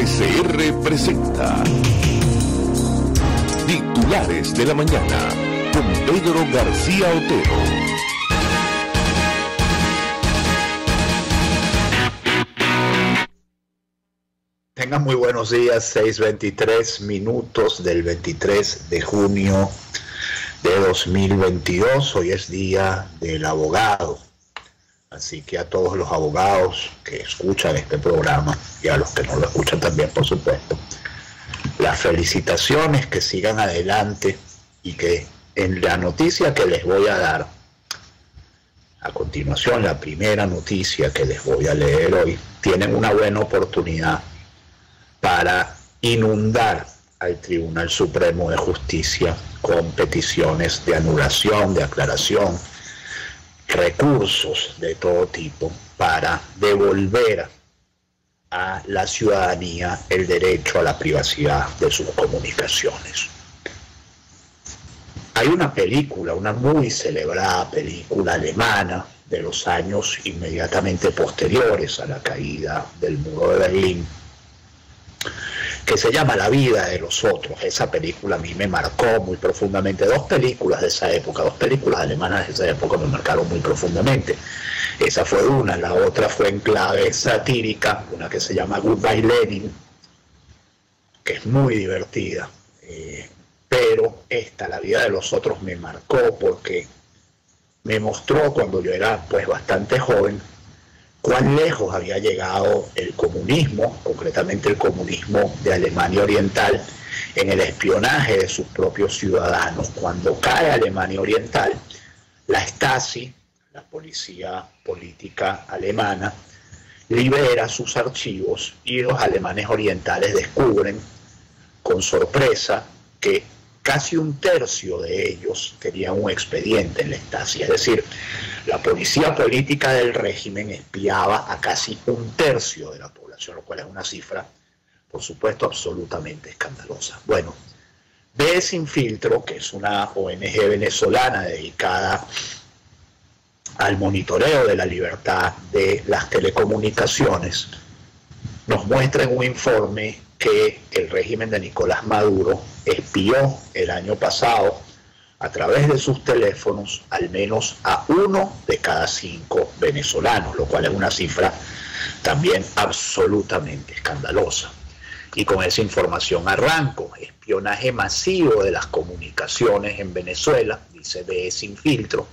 RCR presenta Titulares de la Mañana con Pedro García Otero. Tengan muy buenos días, 6:23 minutos del 23 de junio de 2022. Hoy es Día del Abogado. Así que a todos los abogados que escuchan este programa y a los que no lo escuchan también, por supuesto, las felicitaciones, que sigan adelante y que en la noticia que les voy a dar a continuación, la primera noticia que les voy a leer hoy, tienen una buena oportunidad para inundar al Tribunal Supremo de Justicia con peticiones de anulación, de aclaración, recursos de todo tipo para devolver a la ciudadanía el derecho a la privacidad de sus comunicaciones. Hay una película, una muy celebrada película alemana de los años inmediatamente posteriores a la caída del muro de Berlín, que se llama La vida de los otros. Esa película a mí me marcó muy profundamente. Dos películas de esa época, dos películas alemanas de esa época me marcaron muy profundamente. Esa fue una, la otra fue en clave satírica, una que se llama Goodbye Lenin, que es muy divertida. Pero esta, La vida de los otros, me marcó porque me mostró, cuando yo era pues bastante joven, cuán lejos había llegado el comunismo, concretamente el comunismo de Alemania Oriental, en el espionaje de sus propios ciudadanos. Cuando cae Alemania Oriental, la Stasi, la policía política alemana, libera sus archivos y los alemanes orientales descubren con sorpresa que casi un tercio de ellos tenían un expediente en la Stasi. Es decir, la policía política del régimen espiaba a casi un tercio de la población, lo cual es una cifra, por supuesto, absolutamente escandalosa. Bueno, BE Sin Filtro, que es una ONG venezolana dedicada al monitoreo de la libertad de las telecomunicaciones, nos muestra en un informe que el régimen de Nicolás Maduro espió el año pasado a través de sus teléfonos al menos a 1 de cada 5 venezolanos, lo cual es una cifra también absolutamente escandalosa. Y con esa información arranco: espionaje masivo de las comunicaciones en Venezuela, dice BE Sin Filtro.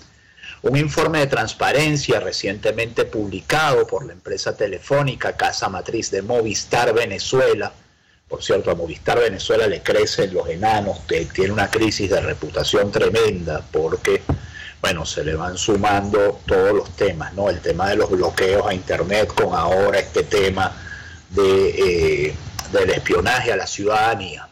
Un informe de transparencia recientemente publicado por la empresa telefónica casa matriz de Movistar Venezuela. Por cierto, a Movistar Venezuela le crecen los enanos, tiene una crisis de reputación tremenda porque, bueno, se le van sumando todos los temas, ¿no? El tema de los bloqueos a Internet, con ahora este tema del espionaje a la ciudadanía.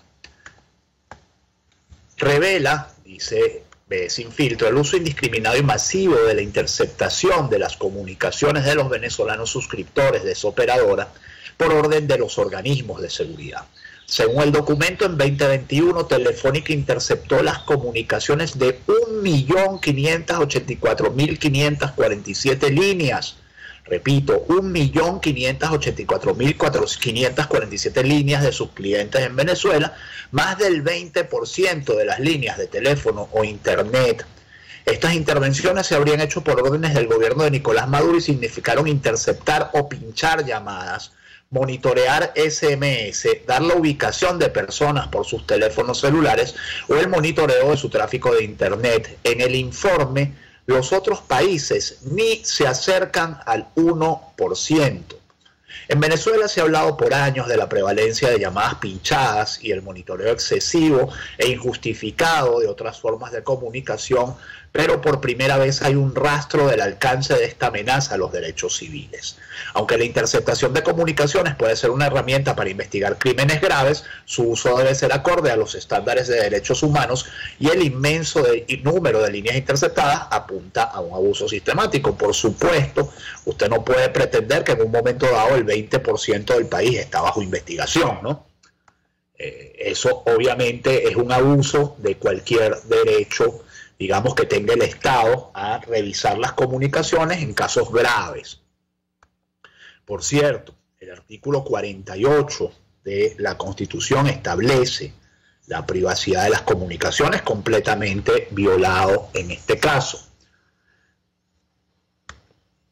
Revela, dice BE Sin Filtro, el uso indiscriminado y masivo de la interceptación de las comunicaciones de los venezolanos suscriptores de esa operadora por orden de los organismos de seguridad. Según el documento, en 2021 Telefónica interceptó las comunicaciones de 1.584.547 líneas. Repito, 1.584.547 líneas de sus clientes en Venezuela, más del 20% de las líneas de teléfono o internet. Estas intervenciones se habrían hecho por órdenes del gobierno de Nicolás Maduro y significaron interceptar o pinchar llamadas, monitorear SMS, dar la ubicación de personas por sus teléfonos celulares o el monitoreo de su tráfico de Internet. En el informe, los otros países ni se acercan al 1%. En Venezuela se ha hablado por años de la prevalencia de llamadas pinchadas y el monitoreo excesivo e injustificado de otras formas de comunicación, pero por primera vez hay un rastro del alcance de esta amenaza a los derechos civiles. Aunque la interceptación de comunicaciones puede ser una herramienta para investigar crímenes graves, su uso debe ser acorde a los estándares de derechos humanos y el inmenso número de líneas interceptadas apunta a un abuso sistemático. Por supuesto, usted no puede pretender que en un momento dado el 20% del país está bajo investigación, ¿no? Eso obviamente es un abuso de cualquier derecho, digamos, que tenga el Estado a revisar las comunicaciones en casos graves. Por cierto, el artículo 48 de la Constitución establece la privacidad de las comunicaciones, completamente violado en este caso.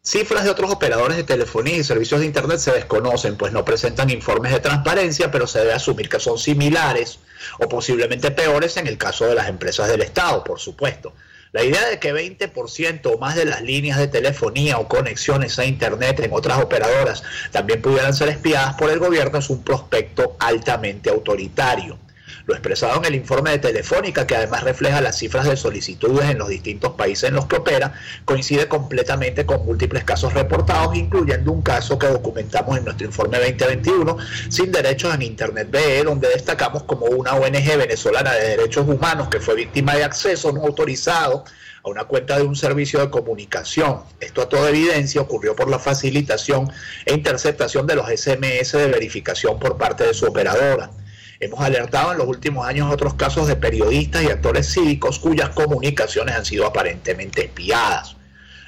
Cifras de otros operadores de telefonía y servicios de Internet se desconocen, pues no presentan informes de transparencia, pero se debe asumir que son similares o posiblemente peores en el caso de las empresas del Estado, por supuesto. La idea de que 20% o más de las líneas de telefonía o conexiones a Internet en otras operadoras también pudieran ser espiadas por el gobierno es un prospecto altamente autoritario. Lo expresado en el informe de Telefónica, que además refleja las cifras de solicitudes en los distintos países en los que opera, coincide completamente con múltiples casos reportados, incluyendo un caso que documentamos en nuestro informe 2021, Sin Derechos en Internet BE, donde destacamos como una ONG venezolana de derechos humanos que fue víctima de acceso no autorizado a una cuenta de un servicio de comunicación. Esto a toda evidencia ocurrió por la facilitación e interceptación de los SMS de verificación por parte de su operadora. Hemos alertado en los últimos años otros casos de periodistas y actores cívicos cuyas comunicaciones han sido aparentemente espiadas.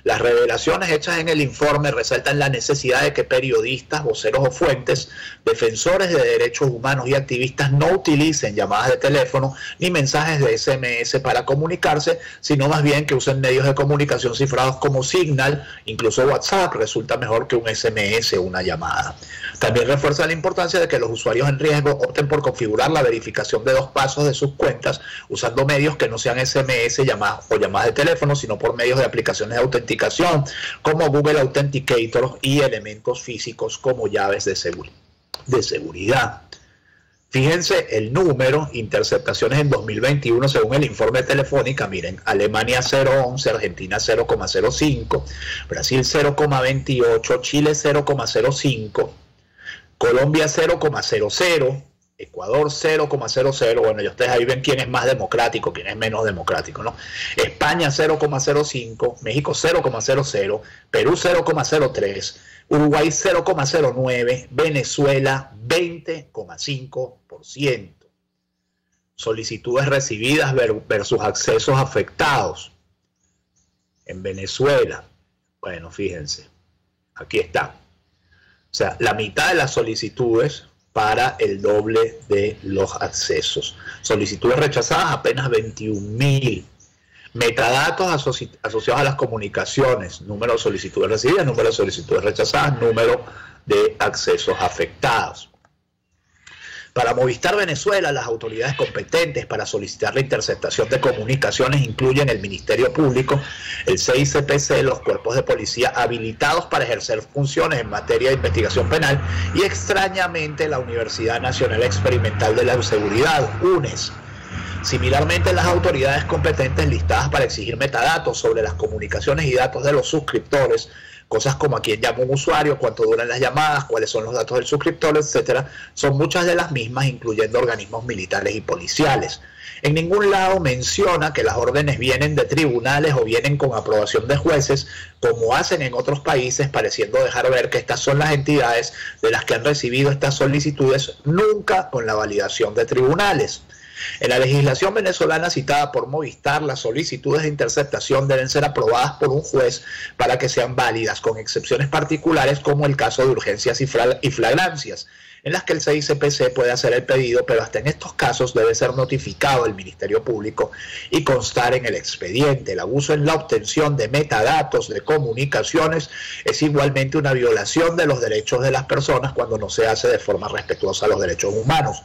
Las revelaciones hechas en el informe resaltan la necesidad de que periodistas, voceros o fuentes, defensores de derechos humanos y activistas no utilicen llamadas de teléfono ni mensajes de SMS para comunicarse, sino más bien que usen medios de comunicación cifrados como Signal, incluso WhatsApp resulta mejor que un SMS o una llamada. También refuerza la importancia de que los usuarios en riesgo opten por configurar la verificación de 2 pasos de sus cuentas usando medios que no sean SMS llamadas o llamadas de teléfono, sino por medios de aplicaciones de autenticación como Google Authenticator y elementos físicos como llaves de seguridad. Fíjense el número, interceptaciones en 2021 según el informe de Telefónica, miren, Alemania 0,11, Argentina 0,05, Brasil 0,28, Chile 0,05, Colombia 0,00, Ecuador 0,00, bueno, y ustedes ahí ven quién es más democrático, quién es menos democrático, ¿no? España 0,05, México 0,00, Perú 0,03, Uruguay 0,09, Venezuela 20,5%. Solicitudes recibidas versus accesos afectados. En Venezuela, bueno, fíjense, aquí está. O sea, la mitad de las solicitudes para el doble de los accesos. Solicitudes rechazadas apenas 21.000. Metadatos asociados a las comunicaciones, número de solicitudes recibidas, número de solicitudes rechazadas, número de accesos afectados. Para Movistar Venezuela, las autoridades competentes para solicitar la interceptación de comunicaciones incluyen el Ministerio Público, el CICPC, los cuerpos de policía habilitados para ejercer funciones en materia de investigación penal y extrañamente la Universidad Nacional Experimental de la Seguridad, UNES. Similarmente, las autoridades competentes listadas para exigir metadatos sobre las comunicaciones y datos de los suscriptores, cosas como a quién llama un usuario, cuánto duran las llamadas, cuáles son los datos del suscriptor, etcétera, son muchas de las mismas, incluyendo organismos militares y policiales. En ningún lado menciona que las órdenes vienen de tribunales o vienen con aprobación de jueces, como hacen en otros países, pareciendo dejar ver que estas son las entidades de las que han recibido estas solicitudes, nunca con la validación de tribunales. En la legislación venezolana citada por Movistar, las solicitudes de interceptación deben ser aprobadas por un juez para que sean válidas, con excepciones particulares como el caso de urgencias y flagrancias, en las que el CICPC puede hacer el pedido, pero hasta en estos casos debe ser notificado el Ministerio Público y constar en el expediente. El abuso en la obtención de metadatos de comunicaciones es igualmente una violación de los derechos de las personas cuando no se hace de forma respetuosa a los derechos humanos.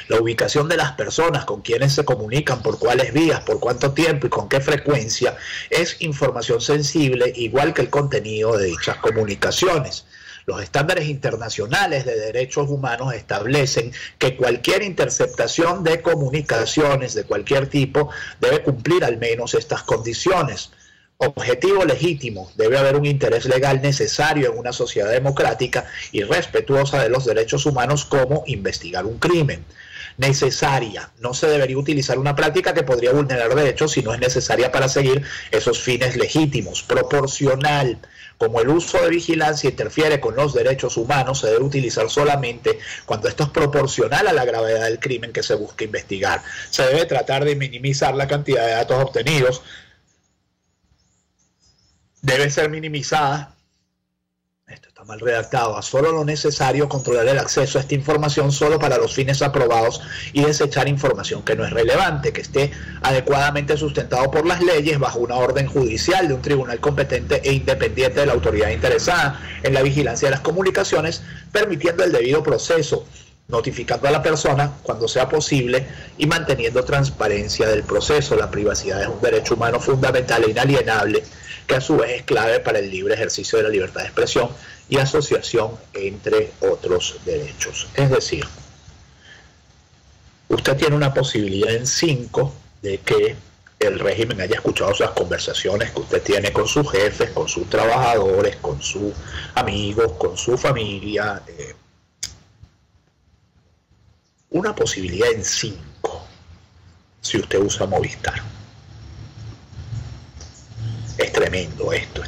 La ubicación de las personas, con quienes se comunican, por cuáles vías, por cuánto tiempo y con qué frecuencia, es información sensible, igual que el contenido de dichas comunicaciones. Los estándares internacionales de derechos humanos establecen que cualquier interceptación de comunicaciones de cualquier tipo debe cumplir al menos estas condiciones. Objetivo legítimo: debe haber un interés legal necesario en una sociedad democrática y respetuosa de los derechos humanos, como investigar un crimen. Necesaria: no se debería utilizar una práctica que podría vulnerar derechos si no es necesaria para seguir esos fines legítimos. Proporcional: como el uso de vigilancia interfiere con los derechos humanos, se debe utilizar solamente cuando esto es proporcional a la gravedad del crimen que se busca investigar. Se debe tratar de minimizar la cantidad de datos obtenidos. Debe ser minimizada esto está mal redactado, a solo lo necesario, controlar el acceso a esta información solo para los fines aprobados y desechar información que no es relevante, que esté adecuadamente sustentado por las leyes bajo una orden judicial de un tribunal competente e independiente de la autoridad interesada en la vigilancia de las comunicaciones, permitiendo el debido proceso, notificando a la persona cuando sea posible y manteniendo transparencia del proceso. La privacidad es un derecho humano fundamental e inalienable que a su vez es clave para el libre ejercicio de la libertad de expresión y asociación, entre otros derechos. Es decir, usted tiene una posibilidad en 5 de que el régimen haya escuchado esas conversaciones que usted tiene con sus jefes, con sus trabajadores, con sus amigos, con su familia. Una posibilidad en 5 si usted usa Movistar. Es tremendo esto.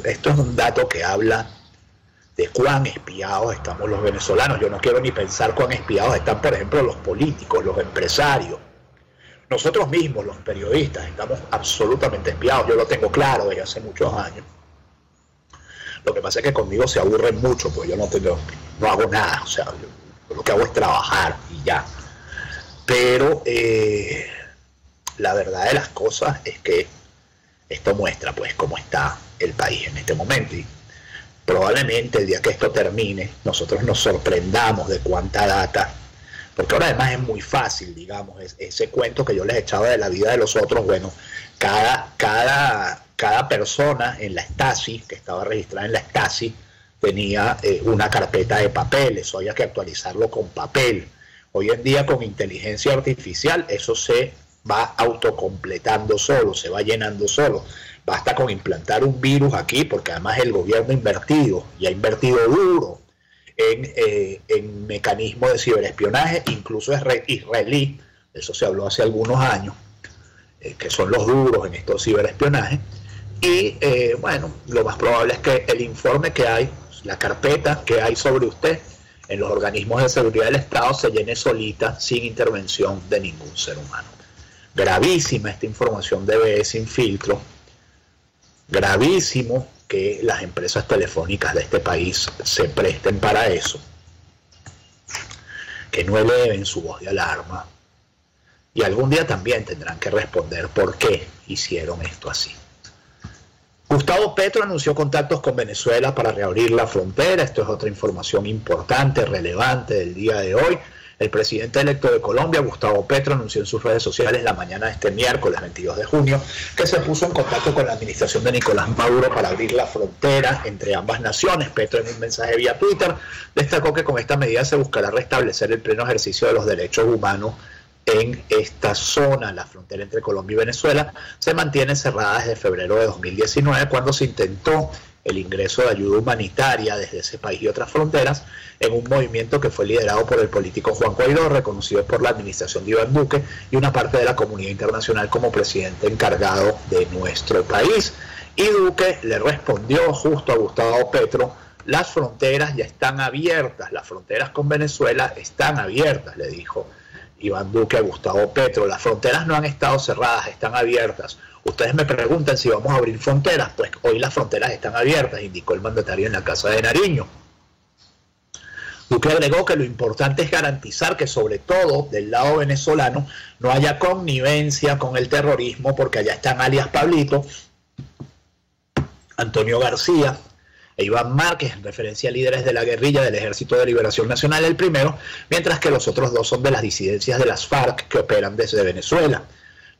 Esto es un dato que habla de cuán espiados estamos los venezolanos. Yo no quiero ni pensar cuán espiados están, por ejemplo, los políticos, los empresarios. Nosotros mismos, los periodistas, estamos absolutamente espiados. Yo lo tengo claro desde hace muchos años. Lo que pasa es que conmigo se aburren mucho, porque yo no hago nada. O sea, yo lo que hago es trabajar y ya. Pero la verdad de las cosas es que esto muestra pues cómo está el país en este momento, y probablemente el día que esto termine nosotros nos sorprendamos de cuánta data, porque ahora además es muy fácil, digamos, ese cuento que yo les echaba de la vida de los otros. Bueno, cada persona en la Stasi, que estaba registrada en la Stasi, tenía una carpeta de papel. Eso había que actualizarlo con papel. Hoy en día con inteligencia artificial eso se va autocompletando solo, se va llenando solo. Basta con implantar un virus aquí, porque además el gobierno ha invertido duro en mecanismos de ciberespionaje, incluso israelí, de eso se habló hace algunos años, que son los duros en estos ciberespionajes. Y bueno, lo más probable es que el informe que hay, la carpeta que hay sobre usted en los organismos de seguridad del Estado, se llene solita sin intervención de ningún ser humano. Gravísima esta información debe sin filtro. Gravísimo que las empresas telefónicas de este país se presten para eso, que no eleven su voz de alarma, y algún día también tendrán que responder por qué hicieron esto así. Gustavo Petro anunció contactos con Venezuela para reabrir la frontera. Esto es otra información importante, relevante del día de hoy. El presidente electo de Colombia, Gustavo Petro, anunció en sus redes sociales la mañana de este miércoles 22 de junio que se puso en contacto con la administración de Nicolás Maduro para abrir la frontera entre ambas naciones. Petro, en un mensaje vía Twitter, destacó que con esta medida se buscará restablecer el pleno ejercicio de los derechos humanos en esta zona. La frontera entre Colombia y Venezuela se mantiene cerrada desde febrero de 2019, cuando se intentó el ingreso de ayuda humanitaria desde ese país y otras fronteras, en un movimiento que fue liderado por el político Juan Guaidó, reconocido por la administración de Iván Duque y una parte de la comunidad internacional como presidente encargado de nuestro país. Y Duque le respondió justo a Gustavo Petro: las fronteras ya están abiertas, las fronteras con Venezuela están abiertas, le dijo Iván Duque a Gustavo Petro. Las fronteras no han estado cerradas, están abiertas. Ustedes me preguntan si vamos a abrir fronteras. Pues hoy las fronteras están abiertas, indicó el mandatario en la Casa de Nariño. Duque agregó que lo importante es garantizar que, sobre todo del lado venezolano, no haya connivencia con el terrorismo, porque allá están alias Pablito, Antonio García e Iván Márquez, en referencia a líderes de la guerrilla del Ejército de Liberación Nacional, el primero, mientras que los otros dos son de las disidencias de las FARC que operan desde Venezuela.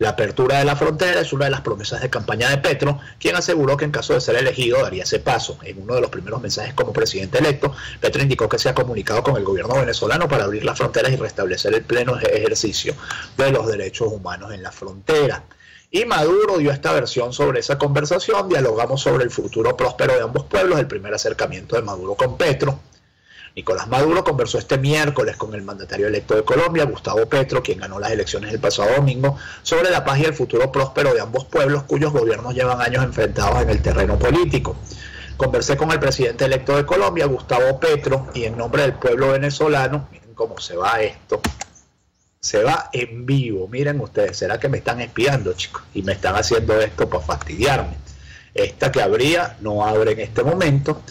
La apertura de la frontera es una de las promesas de campaña de Petro, quien aseguró que en caso de ser elegido daría ese paso. En uno de los primeros mensajes como presidente electo, Petro indicó que se ha comunicado con el gobierno venezolano para abrir las fronteras y restablecer el pleno ejercicio de los derechos humanos en la frontera. Y Maduro dio esta versión sobre esa conversación. Dialogamos sobre el futuro próspero de ambos pueblos, el primer acercamiento de Maduro con Petro. Nicolás Maduro conversó este miércoles con el mandatario electo de Colombia, Gustavo Petro, quien ganó las elecciones el pasado domingo, sobre la paz y el futuro próspero de ambos pueblos, cuyos gobiernos llevan años enfrentados en el terreno político. Conversé con el presidente electo de Colombia, Gustavo Petro, y en nombre del pueblo venezolano, miren cómo se va esto, se va en vivo. Miren ustedes, ¿será que me están espiando, chicos? Y me están haciendo esto para fastidiarme. Esta que abría no abre en este momento.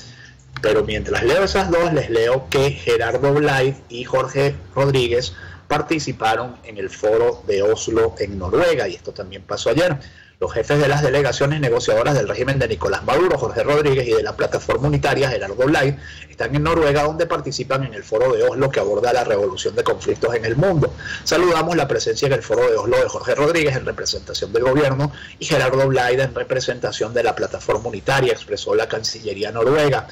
Pero mientras leo esas dos, les leo que Gerardo Blay y Jorge Rodríguez participaron en el foro de Oslo en Noruega, y esto también pasó ayer. Los jefes de las delegaciones negociadoras del régimen de Nicolás Maduro, Jorge Rodríguez, y de la plataforma unitaria, Gerardo Blay, están en Noruega, donde participan en el foro de Oslo que aborda la revolución de conflictos en el mundo. Saludamos la presencia en el foro de Oslo de Jorge Rodríguez en representación del gobierno y Gerardo Blay en representación de la plataforma unitaria, expresó la Cancillería noruega.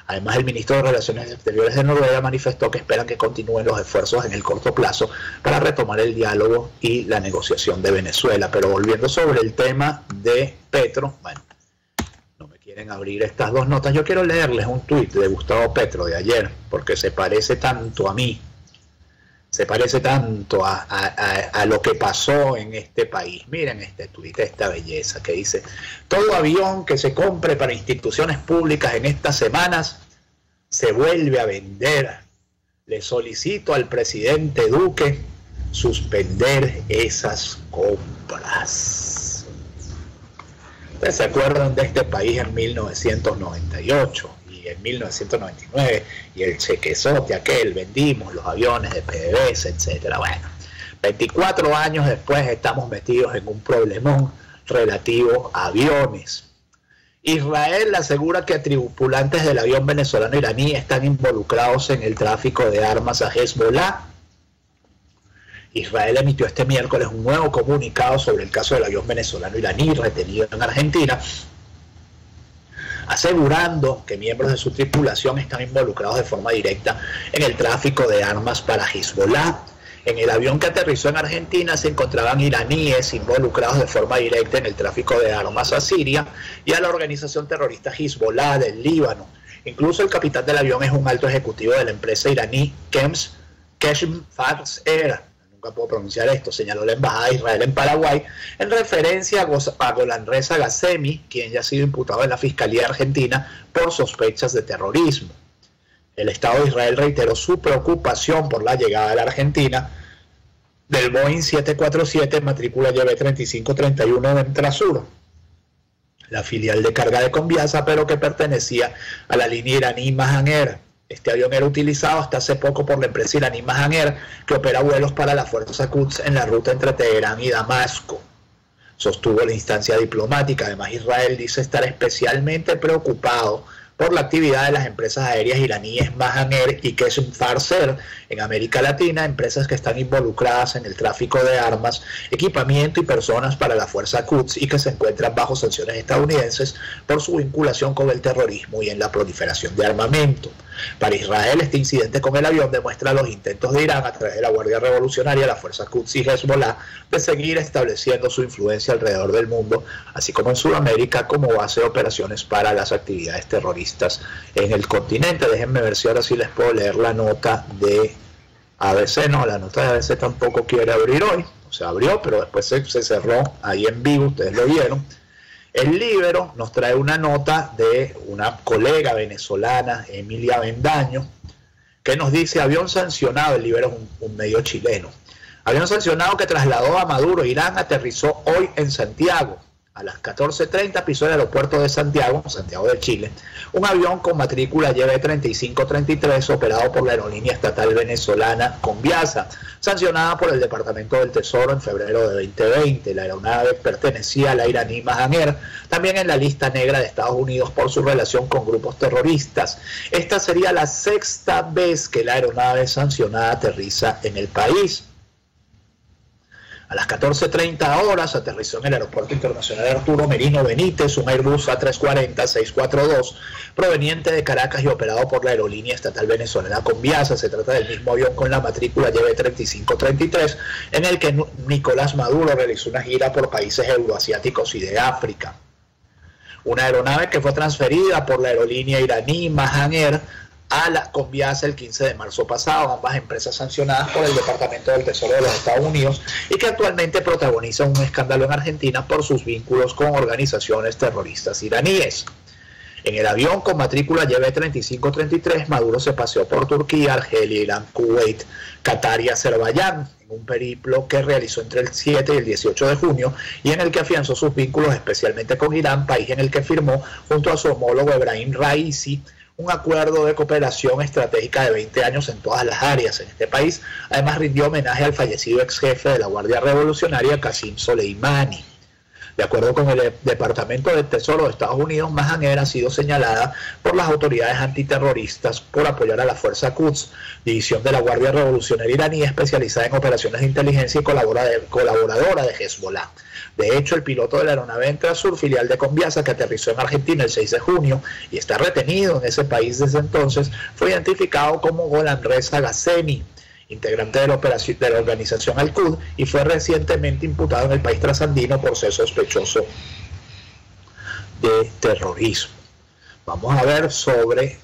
Además, el ministro de Relaciones Exteriores de Noruega manifestó que esperan que continúen los esfuerzos en el corto plazo para retomar el diálogo y la negociación de Venezuela. Pero volviendo sobre el tema de Petro, bueno, no me quieren abrir estas dos notas. Yo quiero leerles un tuit de Gustavo Petro de ayer, porque se parece tanto a mí, se parece tanto a lo que pasó en este país. Miren este tuit, esta belleza que dice: todo avión que se compre para instituciones públicas en estas semanas se vuelve a vender. Le solicito al presidente Duque suspender esas compras. ¿Ustedes se acuerdan de este país en 1998? En 1999, y el chequezote aquel, vendimos los aviones de PDVSA, etcétera? Bueno, 24 años después estamos metidos en un problemón relativo a aviones. Israel asegura que tripulantes del avión venezolano iraní están involucrados en el tráfico de armas a Hezbollah. Israel emitió este miércoles un nuevo comunicado sobre el caso del avión venezolano iraní retenido en Argentina, asegurando que miembros de su tripulación están involucrados de forma directa en el tráfico de armas para Hezbollah. En el avión que aterrizó en Argentina se encontraban iraníes involucrados de forma directa en el tráfico de armas a Siria y a la organización terrorista Hezbollah del Líbano. Incluso el capitán del avión es un alto ejecutivo de la empresa iraní Qeshm Fars Air. Nunca puedo pronunciar esto, señaló la embajada de Israel en Paraguay, en referencia a Golanreza Ghasemi, quien ya ha sido imputado en la Fiscalía Argentina por sospechas de terrorismo. El Estado de Israel reiteró su preocupación por la llegada de la Argentina del Boeing 747 matrícula YB3531 de Trasur, la filial de carga de Conviasa, pero que pertenecía a la línea iraní Mahan Air. Este avión era utilizado hasta hace poco por la empresa iraní Mahan Air, que opera vuelos para la fuerza Quds en la ruta entre Teherán y Damasco. Sostuvo la instancia diplomática. Además, Israel dice estar especialmente preocupado por la actividad de las empresas aéreas iraníes Mahan Air y Qeshm Fars Air en América Latina, empresas que están involucradas en el tráfico de armas, equipamiento y personas para la fuerza Quds y que se encuentran bajo sanciones estadounidenses por su vinculación con el terrorismo y en la proliferación de armamento. Para Israel, este incidente con el avión demuestra los intentos de Irán a través de la Guardia Revolucionaria, la fuerza Quds y Hezbollah de seguir estableciendo su influencia alrededor del mundo, así como en Sudamérica, como base de operaciones para las actividades terroristas en el continente. Déjenme ver si ahora sí les puedo leer la nota de ABC. No, la nota de ABC tampoco quiere abrir hoy, o sea, abrió, pero después se cerró ahí en vivo, ustedes lo vieron. El Líbero nos trae una nota de una colega venezolana, Emilia Bendaño, que nos dice: avión sancionado, el Líbero es un medio chileno, avión sancionado que trasladó a Maduro, Irán, aterrizó hoy en Santiago. A las 14:30 pisó el aeropuerto de Santiago, Santiago de Chile, un avión con matrícula YB3533 operado por la aerolínea estatal venezolana Conviasa, sancionada por el Departamento del Tesoro en febrero de 2020. La aeronave pertenecía a la iraní Mahan Air, también en la lista negra de Estados Unidos por su relación con grupos terroristas. Esta sería la sexta vez que la aeronave sancionada aterriza en el país. A las 14:30 horas aterrizó en el Aeropuerto Internacional Arturo Merino Benítez un Airbus A340-642 proveniente de Caracas y operado por la aerolínea estatal venezolana Conviasa. Se trata del mismo avión con la matrícula YB3533 en el que Nicolás Maduro realizó una gira por países euroasiáticos y de África. Una aeronave que fue transferida por la aerolínea iraní Mahan Air a la Conviasa el 15 de marzo pasado, ambas empresas sancionadas por el Departamento del Tesoro de los Estados Unidos y que actualmente protagonizan un escándalo en Argentina por sus vínculos con organizaciones terroristas iraníes. En el avión con matrícula YB3533, Maduro se paseó por Turquía, Argelia, Irán, Kuwait, Qatar y Azerbaiyán, en un periplo que realizó entre el 7 y el 18 de junio y en el que afianzó sus vínculos especialmente con Irán, país en el que firmó junto a su homólogo Ebrahim Raisi un acuerdo de cooperación estratégica de 20 años en todas las áreas en este país. Además, rindió homenaje al fallecido ex jefe de la Guardia Revolucionaria, Qasem Soleimani. De acuerdo con el Departamento del Tesoro de Estados Unidos, Mahanger ha sido señalada por las autoridades antiterroristas por apoyar a la Fuerza Quds, división de la Guardia Revolucionaria iraní especializada en operaciones de inteligencia y colaboradora de Hezbollah. De hecho, el piloto de la aeronave Entrasur, filial de Conviasa, que aterrizó en Argentina el 6 de junio y está retenido en ese país desde entonces, fue identificado como Golan Reza Ghasemi, integrante de la organización Al-Quds, y fue recientemente imputado en el país trasandino por ser sospechoso de terrorismo. Vamos a ver sobre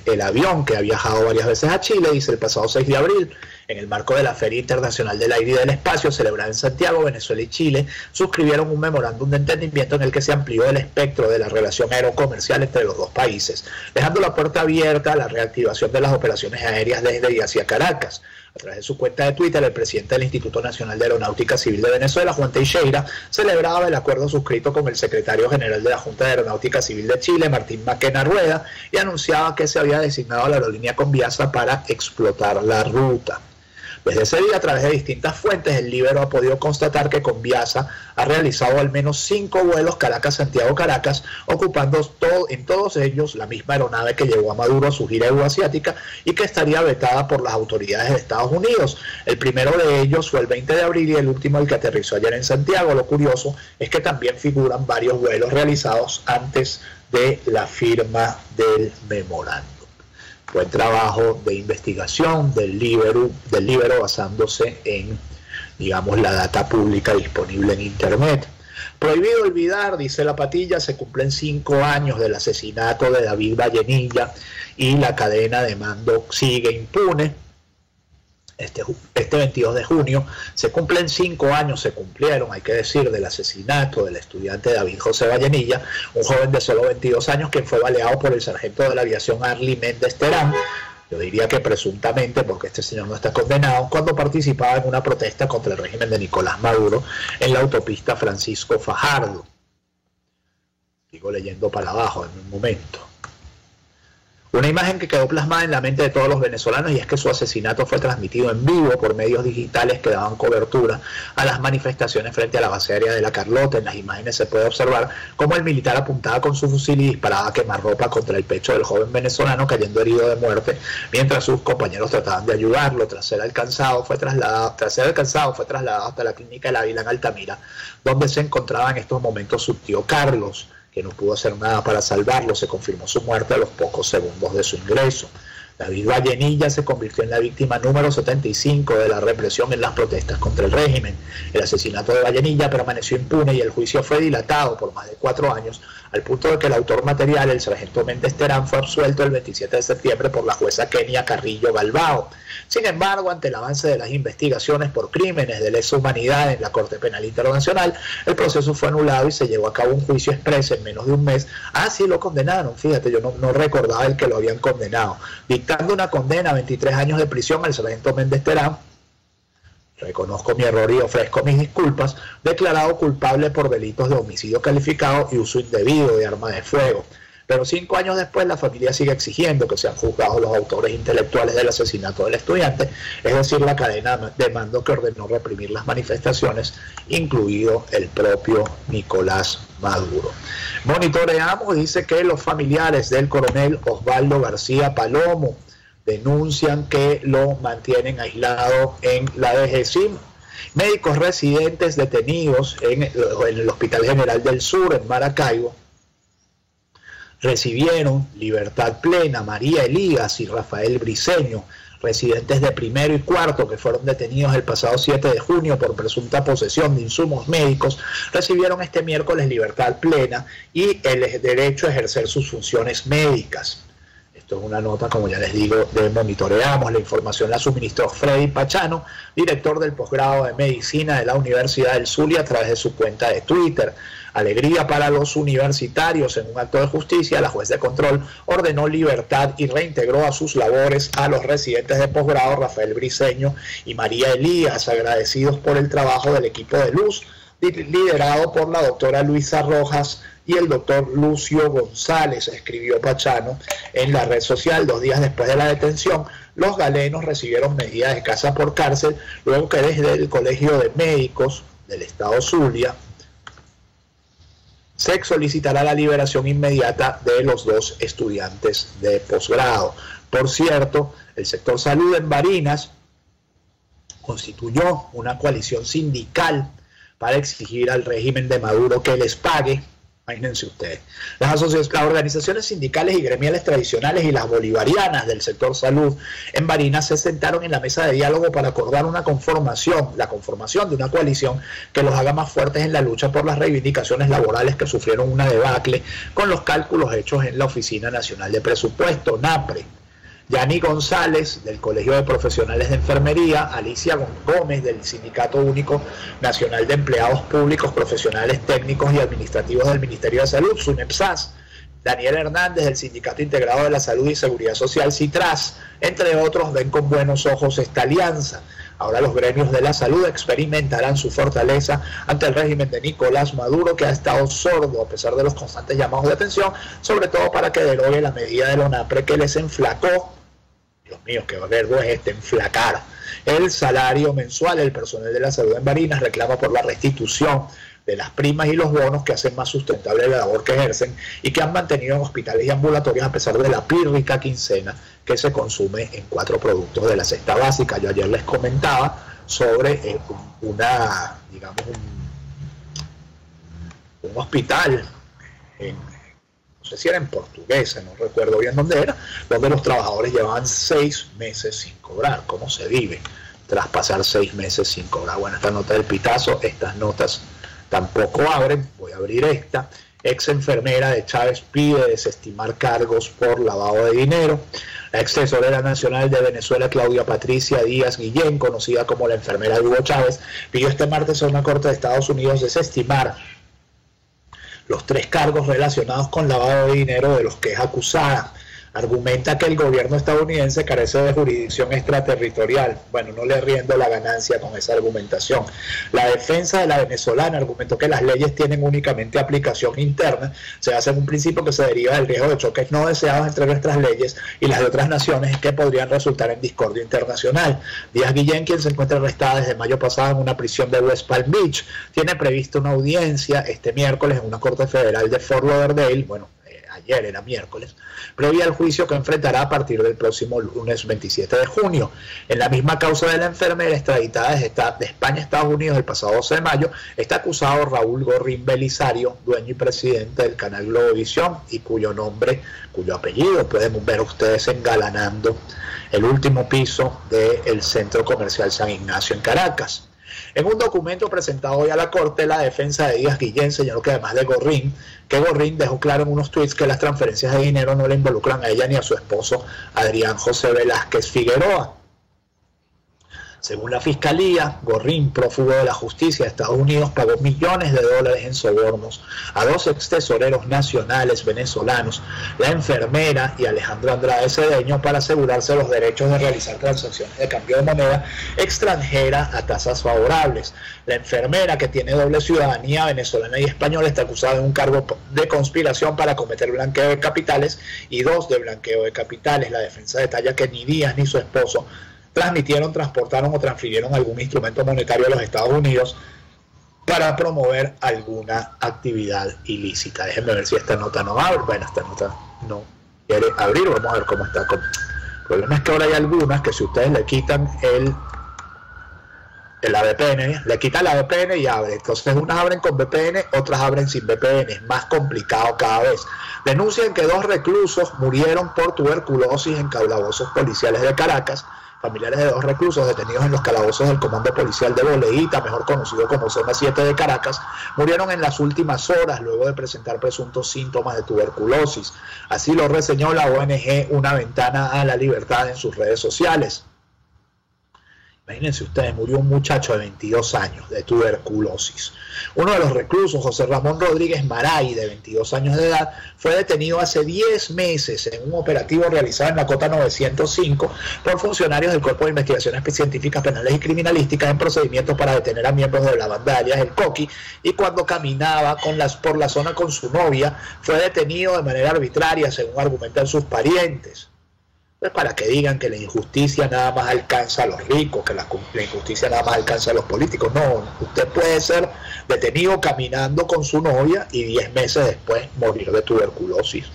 el avión que ha viajado varias veces a Chile. Dice: el pasado 6 de abril, en el marco de la Feria Internacional del Aire y del Espacio celebrada en Santiago, Venezuela y Chile suscribieron un memorándum de entendimiento en el que se amplió el espectro de la relación aerocomercial entre los dos países, dejando la puerta abierta a la reactivación de las operaciones aéreas desde y hacia Caracas. A través de su cuenta de Twitter, el presidente del Instituto Nacional de Aeronáutica Civil de Venezuela, Juan Teixeira, celebraba el acuerdo suscrito con el secretario general de la Junta de Aeronáutica Civil de Chile, Martín Maquena Rueda, y anunciaba que se había designado a la aerolínea Conviasa para explotar la ruta. Desde ese día, a través de distintas fuentes, el Libero ha podido constatar que Conviasa ha realizado al menos 5 vuelos Caracas-Santiago-Caracas, ocupando en todos ellos la misma aeronave que llevó a Maduro a su gira euroasiática y que estaría vetada por las autoridades de Estados Unidos. El primero de ellos fue el 20 de abril y el último el que aterrizó ayer en Santiago. Lo curioso es que también figuran varios vuelos realizados antes de la firma del memorándum. Buen trabajo de investigación del Libero basándose en, digamos, la data pública disponible en Internet. Prohibido olvidar, dice La Patilla, se cumplen 5 años del asesinato de David Vallenilla y la cadena de mando sigue impune. Este 22 de junio se cumplen 5 años, se cumplieron, hay que decir, del asesinato del estudiante David José Vallenilla, un joven de solo 22 años quien fue baleado por el sargento de la aviación Arly Méndez Terán. Yo diría que presuntamente, porque este señor no está condenado, cuando participaba en una protesta contra el régimen de Nicolás Maduro en la autopista Francisco Fajardo. Sigo leyendo para abajo en un momento. Una imagen que quedó plasmada en la mente de todos los venezolanos, y es que su asesinato fue transmitido en vivo por medios digitales que daban cobertura a las manifestaciones frente a la base aérea de La Carlota. En las imágenes se puede observar cómo el militar apuntaba con su fusil y disparaba a quemarropa contra el pecho del joven venezolano, cayendo herido de muerte, mientras sus compañeros trataban de ayudarlo. Tras ser alcanzado, fue trasladado hasta la clínica El Ávila en Altamira, donde se encontraba en estos momentos su tío Carlos, que no pudo hacer nada para salvarlo. Se confirmó su muerte a los pocos segundos de su ingreso. David Vallenilla se convirtió en la víctima número 75 de la represión en las protestas contra el régimen. El asesinato de Vallenilla permaneció impune y el juicio fue dilatado por más de 4 años, al punto de que el autor material, el sargento Méndez Terán, fue absuelto el 27 de septiembre por la jueza Kenia Carrillo Galbao. Sin embargo, ante el avance de las investigaciones por crímenes de lesa humanidad en la Corte Penal Internacional, el proceso fue anulado y se llevó a cabo un juicio expreso en menos de un mes. Ah, sí, lo condenaron, fíjate, yo no recordaba el que lo habían condenado. Dictando una condena a 23 años de prisión al sargento Méndez Terán, reconozco mi error y ofrezco mis disculpas, declarado culpable por delitos de homicidio calificado y uso indebido de arma de fuego. Pero 5 años después la familia sigue exigiendo que sean juzgados los autores intelectuales del asesinato del estudiante, es decir, la cadena de mando que ordenó reprimir las manifestaciones, incluido el propio Nicolás Maduro. Monitoreamos, dice que los familiares del coronel Osvaldo García Palomo denuncian que lo mantienen aislado en la DGCIM. Médicos residentes detenidos en el Hospital General del Sur, en Maracaibo, recibieron libertad plena. María Elías y Rafael Briceño, residentes de primero y cuarto, que fueron detenidos el pasado 7 de junio por presunta posesión de insumos médicos, recibieron este miércoles libertad plena y el derecho a ejercer sus funciones médicas. Esto es una nota, como ya les digo, de Monitoreamos. La información la suministró Freddy Pachano, director del posgrado de Medicina de la Universidad del Zulia, a través de su cuenta de Twitter. Alegría para los universitarios. En un acto de justicia, la juez de control ordenó libertad y reintegró a sus labores a los residentes de posgrado Rafael Briceño y María Elías, agradecidos por el trabajo del equipo de luz liderado por la doctora Luisa Rojas y el doctor Lucio González, escribió Pachano en la red social. 2 días después de la detención, los galenos recibieron medidas de casa por cárcel, luego que desde el Colegio de Médicos del Estado Zulia se solicitará la liberación inmediata de los 2 estudiantes de posgrado. Por cierto, el sector salud en Barinas constituyó una coalición sindical para exigir al régimen de Maduro que les pague. Imagínense ustedes. Las organizaciones sindicales y gremiales tradicionales y las bolivarianas del sector salud en Barinas se sentaron en la mesa de diálogo para acordar la conformación de una coalición que los haga más fuertes en la lucha por las reivindicaciones laborales que sufrieron una debacle con los cálculos hechos en la Oficina Nacional de Presupuesto, NAPRE. Yani González, del Colegio de Profesionales de Enfermería, Alicia Gómez, del Sindicato Único Nacional de Empleados Públicos, Profesionales Técnicos y Administrativos del Ministerio de Salud, SUNEPSAS, Daniel Hernández, del Sindicato Integrado de la Salud y Seguridad Social, CITRAS, entre otros, ven con buenos ojos esta alianza. Ahora los gremios de la salud experimentarán su fortaleza ante el régimen de Nicolás Maduro, que ha estado sordo a pesar de los constantes llamados de atención, sobre todo para que derogue la medida de la ONAPRE que les enflacó. Dios mío, qué verbo es enflacar el salario mensual. El personal de la salud en Barinas reclama por la restitución de las primas y los bonos que hacen más sustentable la labor que ejercen y que han mantenido en hospitales y ambulatorios a pesar de la pírrica quincena que se consume en 4 productos de la cesta básica. Yo ayer les comentaba sobre un hospital no sé si era en Portuguesa, no recuerdo bien dónde era, donde los trabajadores llevaban 6 meses sin cobrar. ¿Cómo se vive tras pasar 6 meses sin cobrar? Bueno, esta nota del Pitazo, estas notas tampoco abren. Voy a abrir esta. Ex enfermera de Chávez pide desestimar cargos por lavado de dinero. La ex tesorera nacional de Venezuela, Claudia Patricia Díaz Guillén, conocida como la enfermera de Hugo Chávez, pidió este martes a una corte de Estados Unidos desestimar los 3 cargos relacionados con lavado de dinero de los que es acusada. Argumenta que el gobierno estadounidense carece de jurisdicción extraterritorial. Bueno, no le riendo la ganancia con esa argumentación. La defensa de la venezolana argumentó que las leyes tienen únicamente aplicación interna. Se basa en un principio que se deriva del riesgo de choques no deseados entre nuestras leyes y las de otras naciones que podrían resultar en discordia internacional. Díaz Guillén, quien se encuentra arrestada desde mayo pasado en una prisión de West Palm Beach, tiene prevista una audiencia este miércoles en una corte federal de Fort Lauderdale, ayer era miércoles, previa al juicio que enfrentará a partir del próximo lunes 27 de junio. En la misma causa de la enfermera extraditada de España a Estados Unidos el pasado 12 de mayo, está acusado Raúl Gorrín Belisario, dueño y presidente del canal Globovisión, y cuyo apellido pueden ver ustedes engalanando el último piso del Centro Comercial San Ignacio en Caracas. En un documento presentado hoy a la Corte, la defensa de Díaz Guillén señaló que además de Gorrín dejó claro en unos tweets que las transferencias de dinero no le involucran a ella ni a su esposo Adrián José Velázquez Figueroa. Según la Fiscalía, Gorrín, prófugo de la justicia de Estados Unidos, pagó millones de dólares en sobornos a 2 ex tesoreros nacionales venezolanos, la enfermera y Alejandro Andrade Cedeño, para asegurarse los derechos de realizar transacciones de cambio de moneda extranjera a tasas favorables. La enfermera, que tiene doble ciudadanía venezolana y española, está acusada de un cargo de conspiración para cometer blanqueo de capitales y 2 de blanqueo de capitales. La defensa detalla que ni Díaz ni su esposo transmitieron, transportaron o transfirieron algún instrumento monetario a los Estados Unidos para promover alguna actividad ilícita. Déjenme ver si esta nota no abre. Bueno, esta nota no quiere abrir. Vamos a ver cómo está. El problema es que ahora hay algunas que si ustedes le quitan el VPN, le quitan la VPN y abre. Entonces unas abren con VPN, otras abren sin VPN. Es más complicado cada vez. Denuncian que 2 reclusos murieron por tuberculosis en calabozos policiales de Caracas. Familiares de 2 reclusos detenidos en los calabozos del Comando Policial de Boleíta, mejor conocido como Zona 7 de Caracas, murieron en las últimas horas luego de presentar presuntos síntomas de tuberculosis. Así lo reseñó la ONG Una Ventana a la Libertad en sus redes sociales. Imagínense ustedes, murió un muchacho de 22 años de tuberculosis. Uno de los reclusos, José Ramón Rodríguez Maray, de 22 años de edad, fue detenido hace 10 meses en un operativo realizado en la Cota 905 por funcionarios del Cuerpo de Investigaciones Científicas, Penales y Criminalísticas en procedimientos para detener a miembros de la banda alias El Coqui, y cuando caminaba por la zona con su novia, fue detenido de manera arbitraria, según argumentan sus parientes. Pues para que digan que la injusticia nada más alcanza a los ricos, que la injusticia nada más alcanza a los políticos. No, usted puede ser detenido caminando con su novia y 10 meses después morir de tuberculosis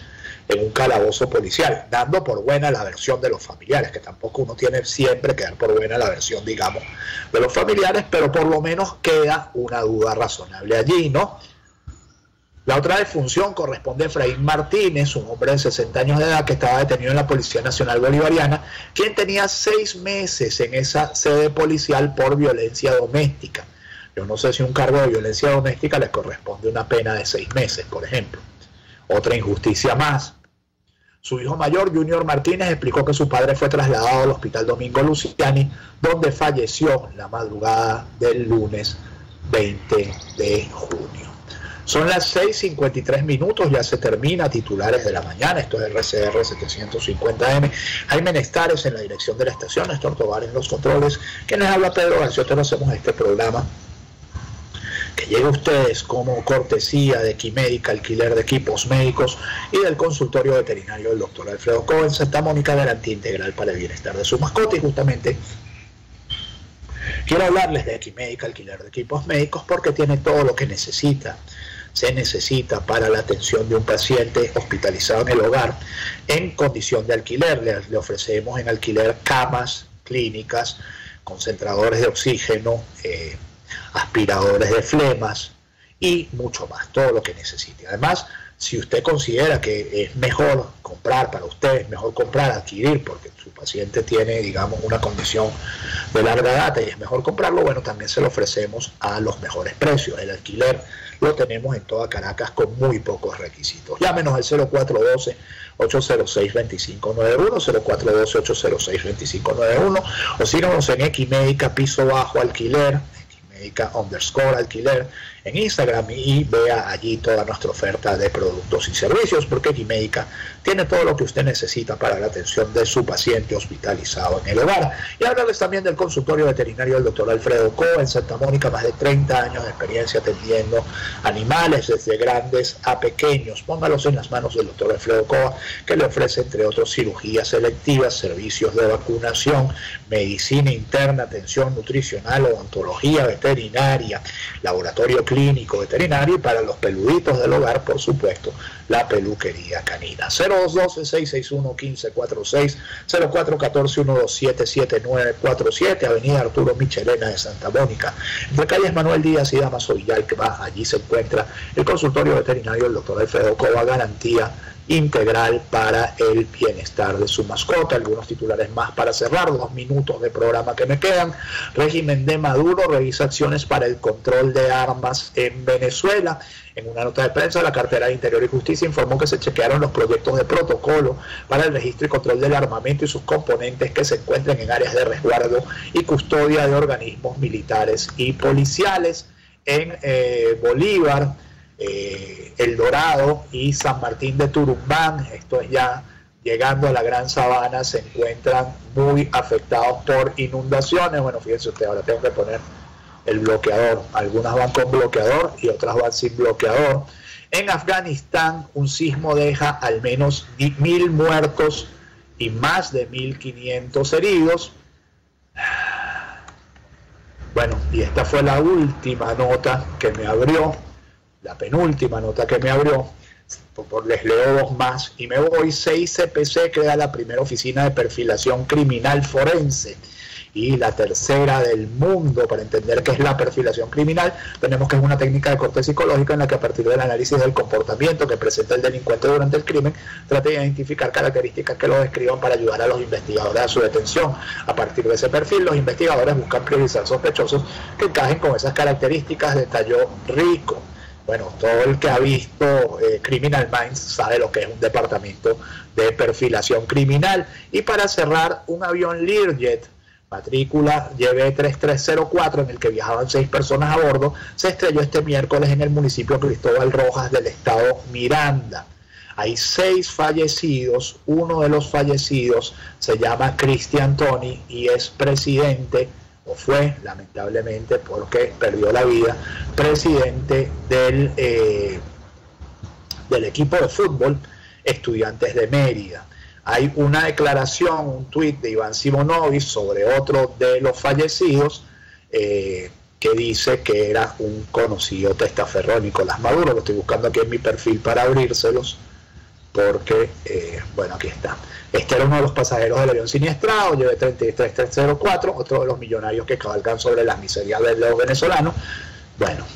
en un calabozo policial, dando por buena la versión de los familiares, que tampoco uno tiene siempre que dar por buena la versión, digamos, de los familiares, pero por lo menos queda una duda razonable allí, ¿no? La otra defunción corresponde a Efraín Martínez, un hombre de 60 años de edad que estaba detenido en la Policía Nacional Bolivariana, quien tenía 6 meses en esa sede policial por violencia doméstica. Yo no sé si un cargo de violencia doméstica le corresponde una pena de 6 meses, por ejemplo. Otra injusticia más. Su hijo mayor, Junior Martínez, explicó que su padre fue trasladado al Hospital Domingo Luciani, donde falleció la madrugada del lunes 20 de junio. Son las 6:53, ya se termina Titulares de la Mañana. Esto es RCR 750M. Jaime Nestares en la dirección de la estación, Néstor Tovar en los controles. Quienes habla Pedro García, hacemos este programa que llega a ustedes como cortesía de Equimédica, alquiler de equipos médicos, y del consultorio veterinario del doctor Alfredo Cobo en Santa Mónica, garantía integral para el bienestar de su mascota. Y justamente quiero hablarles de Equimédica, alquiler de equipos médicos, porque tiene todo lo que se necesita para la atención de un paciente hospitalizado en el hogar en condición de alquiler. Le ofrecemos en alquiler camas clínicas, concentradores de oxígeno, aspiradores de flemas y mucho más, todo lo que necesite. Además, si usted considera que es mejor comprar para usted, es mejor comprar, adquirir, porque su paciente tiene, digamos, una condición de larga data y es mejor comprarlo, bueno, también se lo ofrecemos a los mejores precios. El alquiler lo tenemos en toda Caracas con muy pocos requisitos. Llámenos al 0412-806-2591, 0412-806-2591, o síganos en Equimédica, piso bajo, alquiler, _alquiler en Instagram, y vea allí toda nuestra oferta de productos y servicios, porque Equimédica tiene todo lo que usted necesita para la atención de su paciente hospitalizado en el hogar. Y hablarles también del consultorio veterinario del doctor Alfredo Cobo en Santa Mónica, más de 30 años de experiencia atendiendo animales desde grandes a pequeños. Póngalos en las manos del doctor Alfredo Cobo, que le ofrece, entre otros, cirugías selectivas, servicios de vacunación, medicina interna, atención nutricional, odontología veterinaria, laboratorio clínico veterinario, y para los peluditos del hogar, por supuesto, la peluquería canina. 0212-661-1546, 0414-127-7947, Avenida Arturo Michelena de Santa Mónica, entre calles Manuel Díaz y Damaso Villalba. Allí se encuentra el consultorio veterinario del doctor Alfredo Cobo, garantía integral para el bienestar de su mascota. Algunos titulares más para cerrar, 2 minutos de programa que me quedan. Régimen de Maduro revisa acciones para el control de armas en Venezuela. En una nota de prensa, la cartera de Interior y Justicia informó que se chequearon los proyectos de protocolo para el registro y control del armamento y sus componentes que se encuentran en áreas de resguardo y custodia de organismos militares y policiales en Bolívar, El Dorado y San Martín de Turumbán. Esto es ya llegando a la Gran Sabana, se encuentran muy afectados por inundaciones. Bueno, fíjense usted, ahora tengo que poner el bloqueador. Algunas van con bloqueador y otras van sin bloqueador. En Afganistán, un sismo deja al menos 1.000 muertos y más de 1.500 heridos. Bueno, y esta fue la última nota que me abrió, la penúltima nota que me abrió. Les leo 2 más y me voy. CICPC crea la primera oficina de perfilación criminal forense y la tercera del mundo. Para entender qué es la perfilación criminal, tenemos que es una técnica de corte psicológico en la que, a partir del análisis del comportamiento que presenta el delincuente durante el crimen, trata de identificar características que lo describan para ayudar a los investigadores a su detención. A partir de ese perfil, los investigadores buscan priorizar sospechosos que encajen con esas características, detalló Rico. Bueno, todo el que ha visto Criminal Minds sabe lo que es un departamento de perfilación criminal. Y para cerrar, un avión Learjet matrícula YB3304, en el que viajaban 6 personas a bordo, se estrelló este miércoles en el municipio Cristóbal Rojas del estado Miranda. Hay 6 fallecidos. Uno de los fallecidos se llama Cristian Toni y es presidente, o fue lamentablemente porque perdió la vida, presidente del equipo de fútbol Estudiantes de Mérida. Hay una declaración, un tuit de Iván Simonovic sobre otro de los fallecidos, que dice que era un conocido testaferro de Nicolás Maduro. Lo estoy buscando aquí en mi perfil para abrírselos, porque, bueno, aquí está. Este era uno de los pasajeros del avión siniestrado, YB3304, otro de los millonarios que cabalgan sobre las miserias de los venezolanos. Bueno,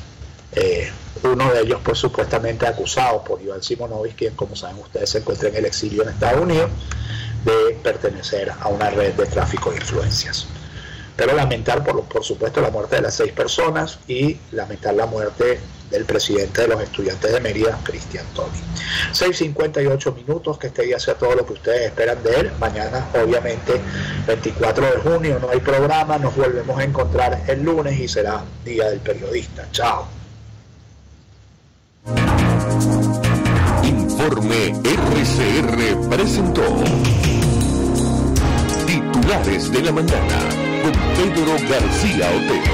uno de ellos, pues, supuestamente acusado por Iván Simonovic, quien, como saben ustedes, se encuentra en el exilio en Estados Unidos, de pertenecer a una red de tráfico de influencias. Pero lamentar, por supuesto, la muerte de las 6 personas y lamentar la muerte del presidente de los Estudiantes de Mérida, Cristian Toni. 6:58 minutos, que este día sea todo lo que ustedes esperan de él. Mañana, obviamente, 24 de junio, no hay programa, nos volvemos a encontrar el lunes y será Día del Periodista. Chao. Informe RCR presentó Titulares de la Mañana con Pedro García Otero.